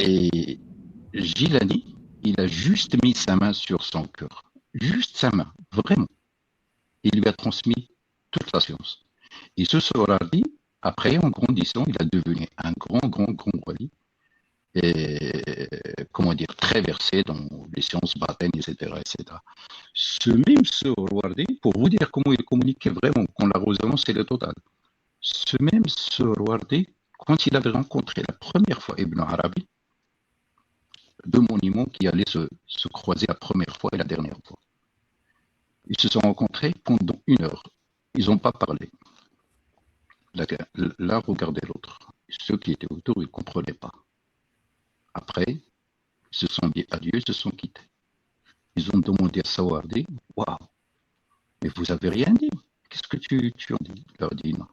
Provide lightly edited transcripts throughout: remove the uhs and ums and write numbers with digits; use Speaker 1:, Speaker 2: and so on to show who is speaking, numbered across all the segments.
Speaker 1: Et Gilani, il a juste mis sa main sur son cœur. Juste sa main, vraiment. Il lui a transmis toute la science. Et ce Sohrabdi, après, en grandissant, il a devenu un grand wali. Et, comment dire, très versé dans les sciences bataines, etc., etc. Ce même Sohrabdi, pour vous dire comment il communiquait vraiment, quand la résonance est le total, ce même Sohrabdi, quand il avait rencontré la première fois Ibn Arabi, deux monuments qui allaient se croiser la première fois et la dernière fois. Ils se sont rencontrés pendant 1 heure. Ils n'ont pas parlé. L'un regardait l'autre. Ceux qui étaient autour, ils ne comprenaient pas. Après, ils se sont dit adieu, ils se sont quittés. Ils ont demandé à Sawardi, waouh, mais vous avez rien dit. Qu'est-ce que tu en dis? Il leur a dit non.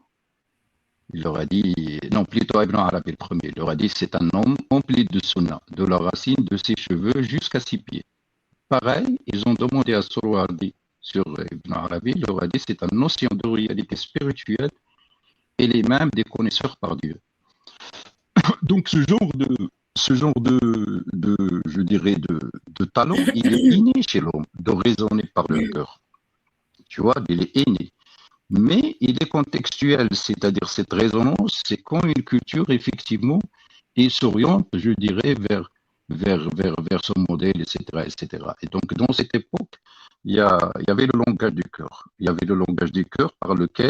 Speaker 1: Il leur a dit, non, plutôt Ibn Arabi le premier. Il leur a dit, c'est un homme empli de sunnah, de la racine de ses cheveux jusqu'à ses pieds. Pareil, ils ont demandé à Sawardi sur Ibn Arabi, il leur a dit, c'est un océan de réalité spirituelle et les mêmes des connaisseurs par Dieu. Donc ce genre de je dirais, de talent, il est inné chez l'homme, de raisonner par le cœur. Tu vois, il est inné. Mais il est contextuel, c'est-à-dire cette résonance, c'est quand une culture, effectivement, il s'oriente, je dirais, vers son modèle, etc., etc. Et donc, dans cette époque, il y avait le langage du cœur. Il y avait le langage du cœur par lequel